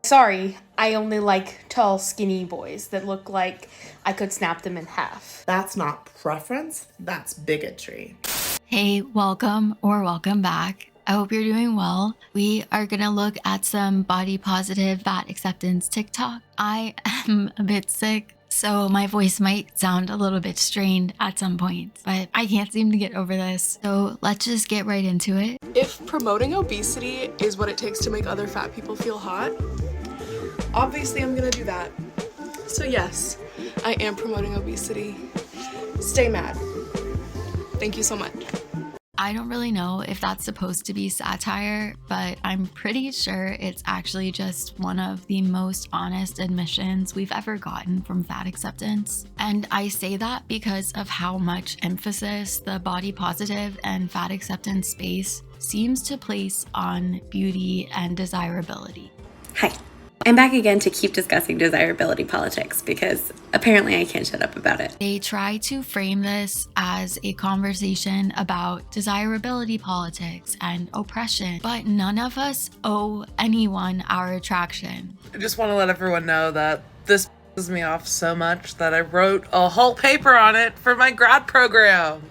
Sorry, I only like tall, skinny boys that look like I could snap them in half. That's not preference, that's bigotry. Hey, welcome or welcome back. I hope you're doing well. We are gonna look at some body positive fat acceptance TikTok. I am a bit sick, so my voice might sound a little bit strained at some points, but I can't seem to get over this. So let's just get right into it. If promoting obesity is what it takes to make other fat people feel hot, obviously I'm gonna do that. So yes, I am promoting obesity. Stay mad. Thank you so much. I don't really know if that's supposed to be satire, but I'm pretty sure it's actually just one of the most honest admissions we've ever gotten from fat acceptance. And I say that because of how much emphasis the body positive and fat acceptance space seems to place on beauty and desirability. Hi, I'm back again to keep discussing desirability politics because apparently I can't shut up about it. They try to frame this as a conversation about desirability politics and oppression, but none of us owe anyone our attraction. I just want to let everyone know that this pisses me off so much that I wrote a whole paper on it for my grad program.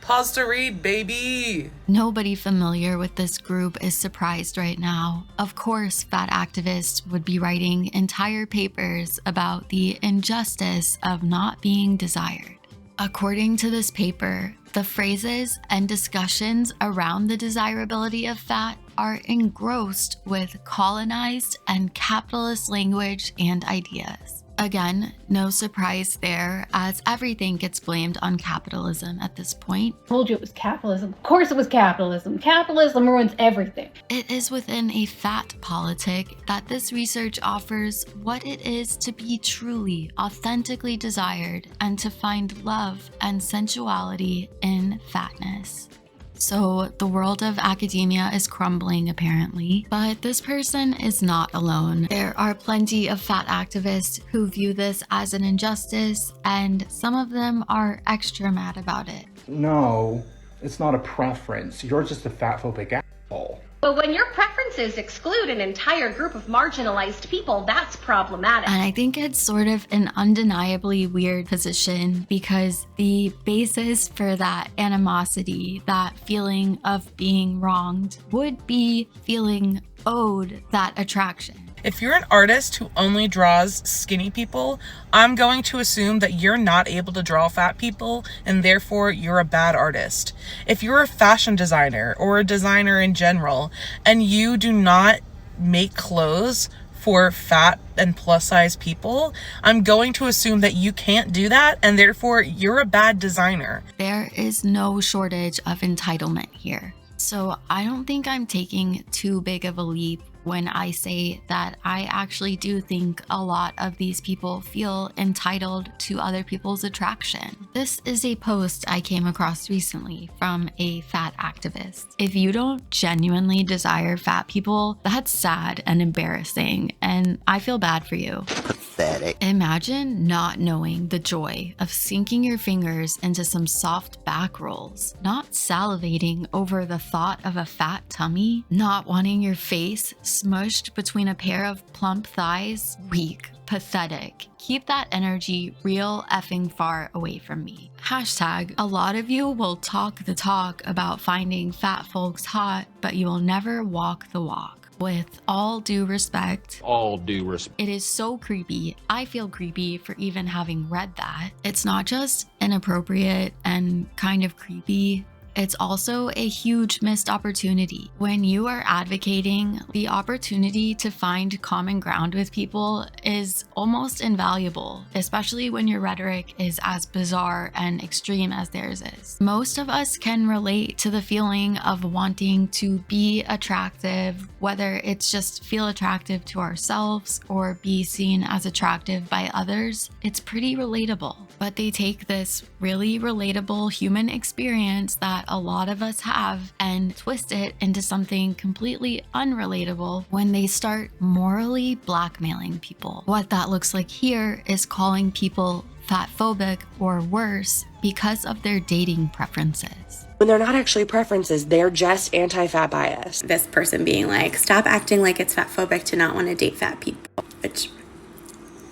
Pause to read, baby. Nobody familiar with this group is surprised right now. Of course, fat activists would be writing entire papers about the injustice of not being desired. According to this paper, the phrases and discussions around the desirability of fat are engrossed with colonized and capitalist language and ideas. Again, no surprise there, as everything gets blamed on capitalism at this point. Told you it was capitalism. Of course it was capitalism. Capitalism ruins everything. It is within a fat politic that this research offers what it is to be truly, authentically desired and to find love and sensuality in fatness. So the world of academia is crumbling apparently, but this person is not alone. There are plenty of fat activists who view this as an injustice, and some of them are extra mad about it. No, it's not a preference. You're just a fatphobic asshole. But when your preferences exclude an entire group of marginalized people, that's problematic. And I think it's sort of an undeniably weird position because the basis for that animosity, that feeling of being wronged, would be feeling owed that attraction. If you're an artist who only draws skinny people, I'm going to assume that you're not able to draw fat people and therefore you're a bad artist. If you're a fashion designer or a designer in general and you do not make clothes for fat and plus size people, I'm going to assume that you can't do that and therefore you're a bad designer. There is no shortage of entitlement here. So I don't think I'm taking too big of a leap when I say that I actually do think a lot of these people feel entitled to other people's attraction. This is a post I came across recently from a fat activist. If you don't genuinely desire fat people, that's sad and embarrassing, and I feel bad for you. Pathetic. Imagine not knowing the joy of sinking your fingers into some soft back rolls, not salivating over the thought of a fat tummy, not wanting your face smushed between a pair of plump thighs. Weak, pathetic. Keep that energy real effing far away from me. Hashtag, a lot of you will talk the talk about finding fat folks hot, but you will never walk the walk. With all due respect, it is so creepy. I feel creepy for even having read that. It's not just inappropriate and kind of creepy, it's also a huge missed opportunity. When you are advocating, the opportunity to find common ground with people is almost invaluable, especially when your rhetoric is as bizarre and extreme as theirs is. Most of us can relate to the feeling of wanting to be attractive, whether it's just feel attractive to ourselves or be seen as attractive by others. It's pretty relatable. But they take this really relatable human experience that a lot of us have and twist it into something completely unrelatable when they start morally blackmailing people. What that looks like here is calling people fatphobic or worse because of their dating preferences. when they're not actually preferences, they're just anti-fat bias. This person being like, stop acting like it's fatphobic to not want to date fat people, which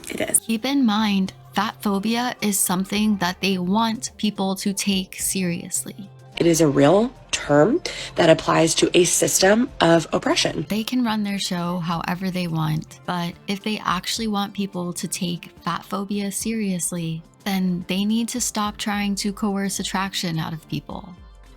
it is. Keep in mind, fat phobia is something that they want people to take seriously. It is a real term that applies to a system of oppression. They can run their show however they want, but if they actually want people to take fat phobia seriously, then they need to stop trying to coerce attraction out of people.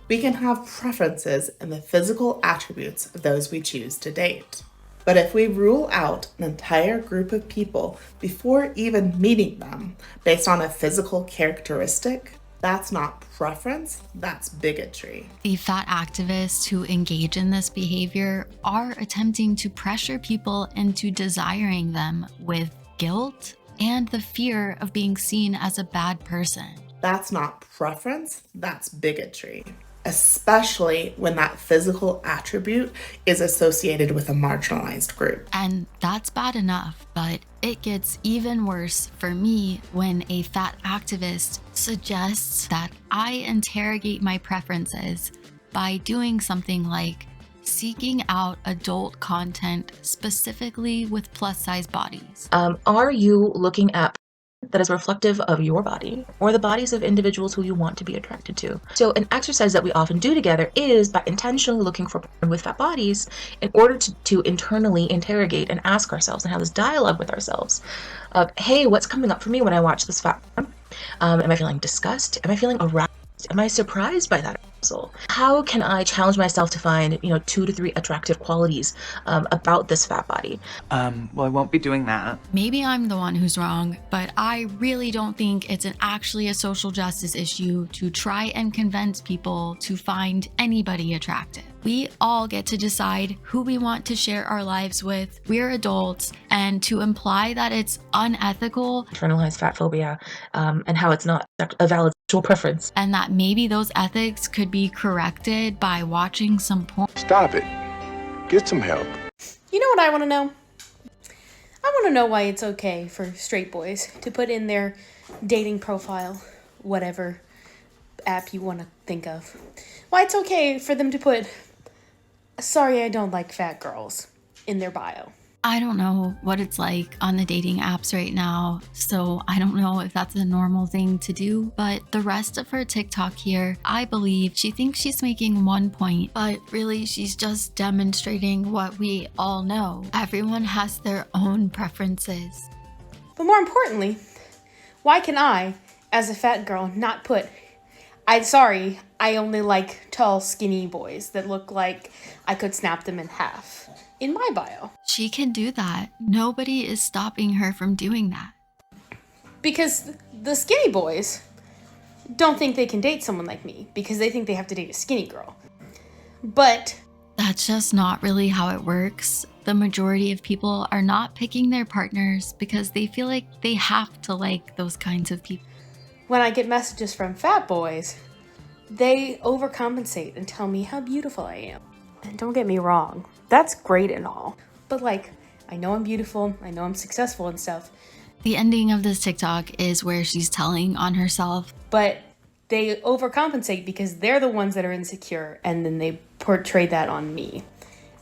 We can have preferences in the physical attributes of those we choose to date. But if we rule out an entire group of people before even meeting them based on a physical characteristic, that's not preference, that's bigotry. The fat activists who engage in this behavior are attempting to pressure people into desiring them with guilt and the fear of being seen as a bad person. That's not preference, that's bigotry. Especially when that physical attribute is associated with a marginalized group. And that's bad enough, but it gets even worse for me when a fat activist suggests that I interrogate my preferences by doing something like seeking out adult content specifically with plus-size bodies. Are you looking at that is reflective of your body or the bodies of individuals who you want to be attracted to? So an exercise that we often do together is by intentionally looking for porn with fat bodies in order to internally interrogate and ask ourselves and have this dialogue with ourselves of, hey, what's coming up for me when I watch this fat porn? Am I feeling disgust? Am I feeling aroused? Am I surprised by that arousal? How can I challenge myself to find, 2 to 3 attractive qualities about this fat body? Well, I won't be doing that. Maybe I'm the one who's wrong, but I really don't think it's actually a social justice issue to try and convince people to find anybody attractive. We all get to decide who we want to share our lives with. We're adults, and to imply that it's unethical, Internalized fat phobia, and how it's not a valid sexual preference. and that maybe those ethics could be corrected by watching some porn. Stop it. Get some help. You know what I want to know? I want to know why it's okay for straight boys to put in their dating profile, whatever app you want to think of. Why it's okay for them to put, sorry, I don't like fat girls, in their bio. I don't know what it's like on the dating apps right now, so I don't know if that's a normal thing to do, but the rest of her TikTok here, I believe she thinks she's making one point, but really she's just demonstrating what we all know. Everyone has their own preferences. But more importantly, why can I, as a fat girl, not put, I only like tall, skinny boys that look like I could snap them in half in my bio? She can do that. Nobody is stopping her from doing that. Because the skinny boys don't think they can date someone like me because they think they have to date a skinny girl. But that's just not really how it works. The majority of people are not picking their partners because they feel like they have to like those kinds of people. when I get messages from fat boys, they overcompensate and tell me how beautiful I am. And don't get me wrong, that's great and all. But I know I'm beautiful, I know I'm successful and stuff. The ending of this TikTok is where she's telling on herself. But they overcompensate because they're the ones that are insecure, and then they portray that on me.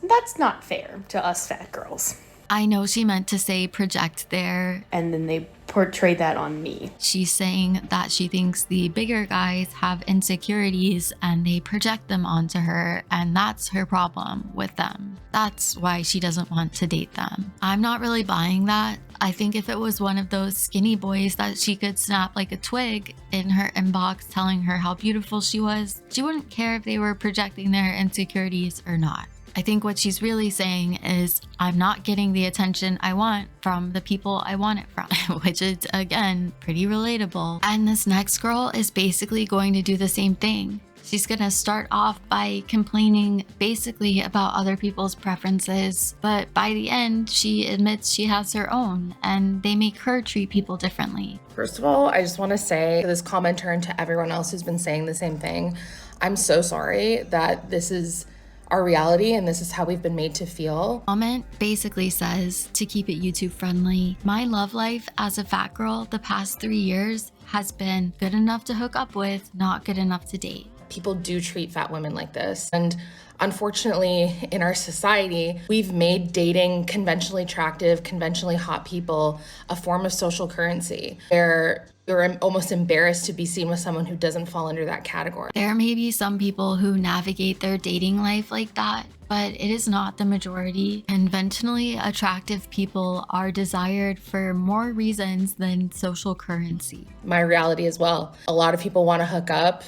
And that's not fair to us fat girls. I know she meant to say project there. And then they portray that on me. She's saying that she thinks the bigger guys have insecurities and they project them onto her, and that's her problem with them. That's why she doesn't want to date them. I'm not really buying that. I think if it was one of those skinny boys that she could snap like a twig in her inbox telling her how beautiful she was, she wouldn't care if they were projecting their insecurities or not. I think what she's really saying is, I'm not getting the attention I want from the people I want it from, which is, again, pretty relatable. And this next girl is basically going to do the same thing. She's gonna start off by complaining basically about other people's preferences, but by the end, she admits she has her own, and they make her treat people differently. First of all, I just want to say to this commenter and to everyone else who's been saying the same thing, I'm so sorry that this is our reality and this is how we've been made to feel. Comment basically says, to keep it YouTube friendly, my love life as a fat girl the past 3 years has been good enough to hook up with, not good enough to date. People do treat fat women like this. And unfortunately, in our society, we've made dating conventionally attractive, conventionally hot people a form of social currency. You're almost embarrassed to be seen with someone who doesn't fall under that category. There may be some people who navigate their dating life like that, but it is not the majority. Conventionally attractive people are desired for more reasons than social currency. My reality as well. A lot of people want to hook up.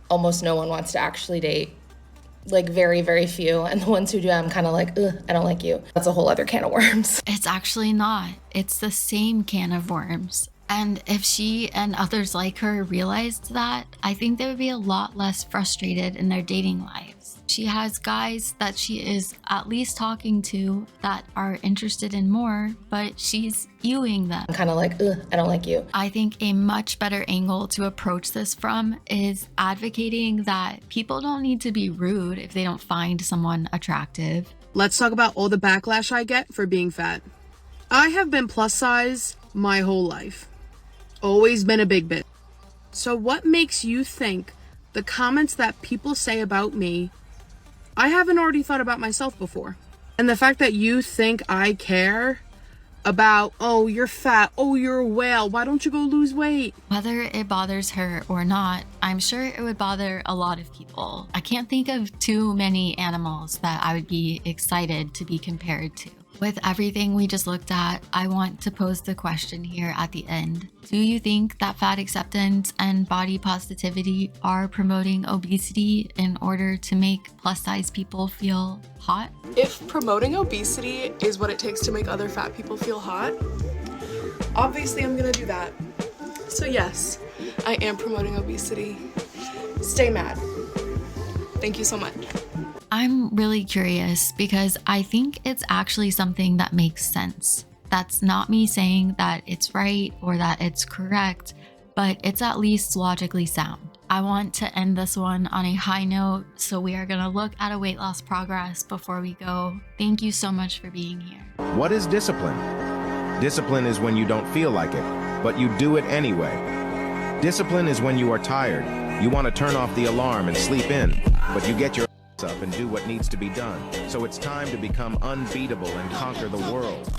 Almost no one wants to actually date. Like very, very few. And the ones who do, I'm kind of like, ugh, I don't like you. That's a whole other can of worms. It's actually not. It's the same can of worms. And if she and others like her realized that, I think they would be a lot less frustrated in their dating lives. She has guys that she is at least talking to that are interested in more, but she's viewing them. I'm kind of like, ugh, I don't like you. I think a much better angle to approach this from is advocating that people don't need to be rude if they don't find someone attractive. Let's talk about all the backlash I get for being fat. I have been plus size my whole life. Always been a big bitch. So what makes you think the comments that people say about me, I haven't already thought about myself before? And the fact that you think I care about, oh, you're fat, oh, you're a whale, why don't you go lose weight? Whether it bothers her or not, I'm sure it would bother a lot of people. I can't think of too many animals that I would be excited to be compared to. With everything we just looked at, I want to pose the question here at the end. Do you think that fat acceptance and body positivity are promoting obesity in order to make plus-size people feel hot? If promoting obesity is what it takes to make other fat people feel hot, obviously I'm gonna do that. So yes, I am promoting obesity. Stay mad. Thank you so much. I'm really curious because I think it's actually something that makes sense. That's not me saying that it's right or that it's correct, but it's at least logically sound. I want to end this one on a high note, so we are gonna look at a weight loss progress before we go. Thank you so much for being here. What is discipline? Discipline is when you don't feel like it, but you do it anyway. Discipline is when you are tired. You want to turn off the alarm and sleep in, but you get your up and do what needs to be done. So it's time to become unbeatable and conquer the world.